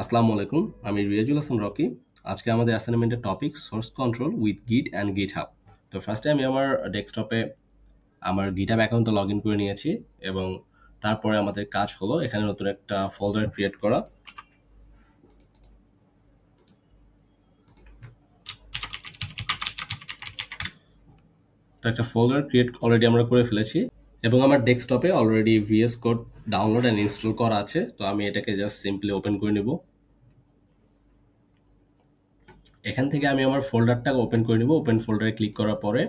আসসালামু আলাইকুম। আমি রিয়াজুল হাসান রকি। আজকে আমাদের অ্যাসাইনমেন্টের টপিক সোর্স কন্ট্রোল উইথ গিট অ্যান্ড গিটহাব। তো ফার্স্টে আমি আমার ডেস্কটপে আমার গিটহাব অ্যাকাউন্টে লগ ইন করে নিয়েছি এবং তারপরে আমাদের কাজ হলো এখানে নতুন একটা ফোল্ডার ক্রিয়েট করা। তো একটা ফোল্ডার ক্রিয়েট অলরেডি আমরা করে ফেলেছি এবং আমার ডেস্কটপে already VS code download and install করা আছে। তো আমি এটাকে জাস্ট সিম্পলি ওপেন করে নিব। এখান থেকে আমি আমার ফোল্ডারটাকে ওপেন করে নিব। ওপেন ফোল্ডারে ক্লিক করার পরে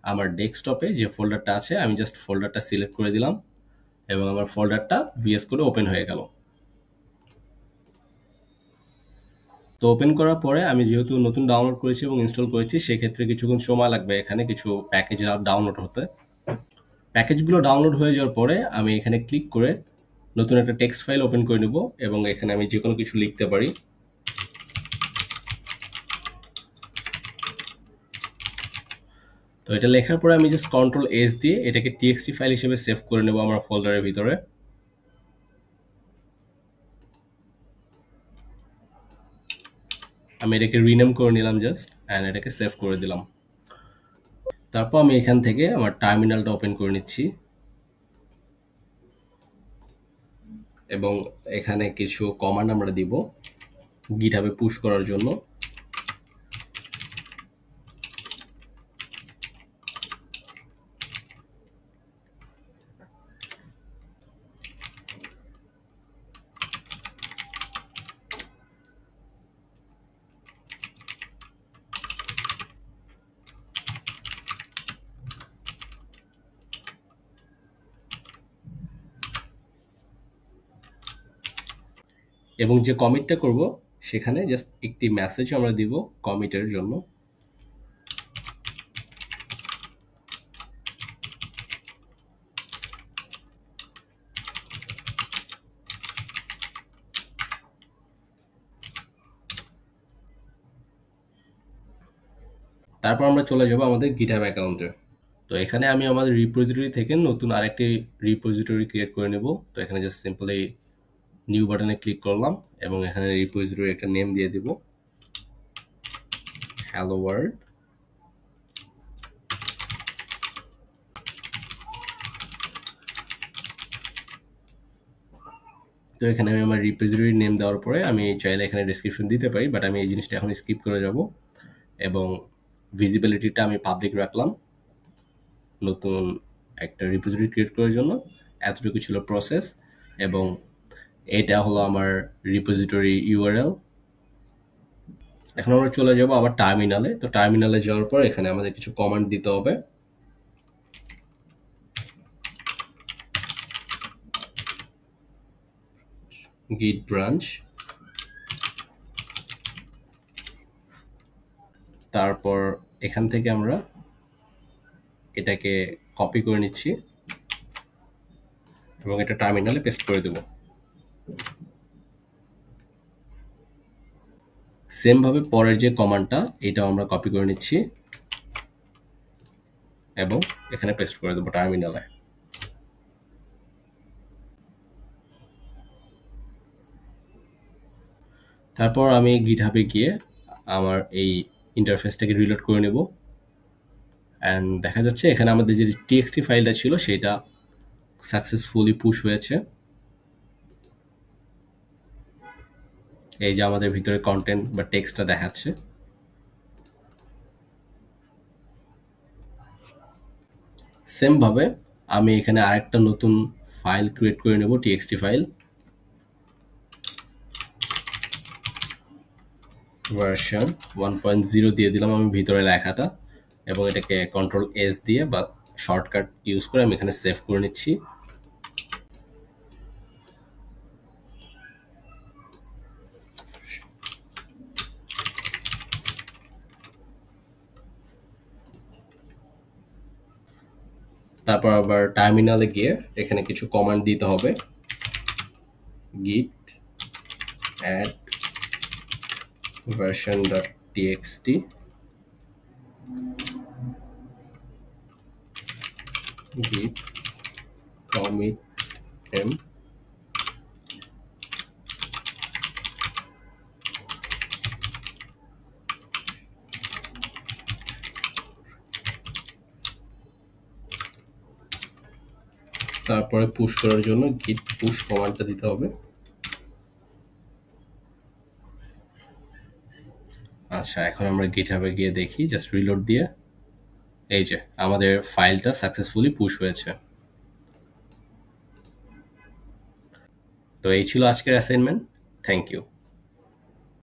আমার ডেস্কটপে যে ফোল্ডারটা আছে আমি জাস্ট ফোল্ডারটা সিলেক্ট করে দিলাম এবং আমার ফোল্ডারটা ভিএস কোডে ওপেন হয়ে গেল। তো ওপেন করার পরে আমি যেহেতু নতুন ডাউনলোড করেছি এবং ইনস্টল করেছি সেক্ষেত্রে কিছুক্ষণ সময় লাগবে এখানে কিছু প্যাকেজ ডাউনলোড হতে। প্যাকেজগুলো ডাউনলোড হয়ে যাওয়ার পরে আমি এখানে ক্লিক করে নতুন একটা টেক্সট ফাইল ওপেন করে নেব এবং এখানে আমি যে কোনো কিছু লিখতে পারি। তো এটা লেখার পরে আমি জাস্ট কন্ট্রোল এস দিয়ে এটাকে টিএক্সটি ফাইল হিসেবে সেভ করে নেব আমার ফোল্ডারের ভিতরে। আমি এটাকে রিনেম করে নিলাম জাস্ট অ্যান্ড এটাকে সেভ করে দিলাম। তারপর আমি এখান থেকে আমার টার্মিনালটা ওপেন করে নিচ্ছি এবং এখানে কিছু কমান্ড আমরা দিব গিটহাবে পুশ করার জন্য। এবং যে কমিটটা করব সেখানে জাস্ট একটি মেসেজ আমরা দিব কমিটের জন্য। তারপর আমরা চলে যাব আমাদের গিটহাব অ্যাকাউন্টে। তো এখানে আমি আমাদের রিপোজিটরি থেকে নতুন আরেকটি রিপোজিটরি ক্রিয়েট করে নেব। তো এখানে জাস্ট সিম্পলি নিউ বাটনে ক্লিক করলাম এবং এখানে রিপোজিটরি একটা নেম দিয়ে দিব হ্যালো ওয়ার্ল্ড। তো এখানে আমি আমার রিপোজিটরি নেম দেওয়ার পরে আমি চাইলে এখানে ডিসক্রিপশন দিতে পারি, বাট আমি এই জিনিসটা এখন স্কিপ করে যাব এবং ভিজিবিলিটিটা আমি পাবলিক রাখলাম। নতুন একটা রিপোজিটরি ক্রিয়েট করার জন্য এতটুকু ছিল প্রসেস এবং এটা হলো আমার রিপোজিটরি ইউআরএল। এখন আমরা চলে যাব আবার টার্মিনালে। তো টার্মিনালে যাওয়ার পর এখানে আমাদের কিছু কমান্ড দিতে হবে। git branch, তারপর এখান থেকে আমরা এটাকে কপি করে নিচ্ছি এবং এটা টার্মিনালে পেস্ট করে দেব। সেম ভাবে পরের যে কমান্ডটা এটাও আমরা কপি করে নিচ্ছি এবং এখানে পেস্ট করে দেবো টার্মিনালে। তারপর আমি গিটহাবে গিয়ে আমার এই ইন্টারফেসটাকে রিলোড করে নেব অ্যান্ড দেখা যাচ্ছে এখানে আমাদের যে টিএক্সটি ফাইলটা ছিল সেটা সাকসেসফুলি পুশ হয়েছে। এই যে আমাদের ভিতরে কন্টেন্ট বা টেক্সটটা দেখাচ্ছে। সেম ভাবে আমি এখানে আরেকটা নতুন ফাইল ক্রিয়েট করে নেব, টিএক্সটি ফাইল ভার্সন 1.0 দিয়ে দিলাম আমি ভিতরে লেখাটা এবং এটাকে কন্ট্রোল এস দিয়ে বা শর্টকাট ইউজ করে আমি এখানে সেভ করে নিচ্ছি। তারপর আবার টার্মিনালে গিয়ে এখানে কিছু কমান্ড দিতে হবে। git add version.txt, git commit m তারপরে পুশ করার জন্য git push কমান্ডটা দিতে হবে। আচ্ছা, এখন আমরা GitHub এ গিয়ে দেখি, জাস্ট রিলোড দিয়ে এই যে আমাদের ফাইলটা সাকসেসফুলি পুশ হয়েছে। তো এই ছিল আজকের অ্যাসাইনমেন্ট। Thank you.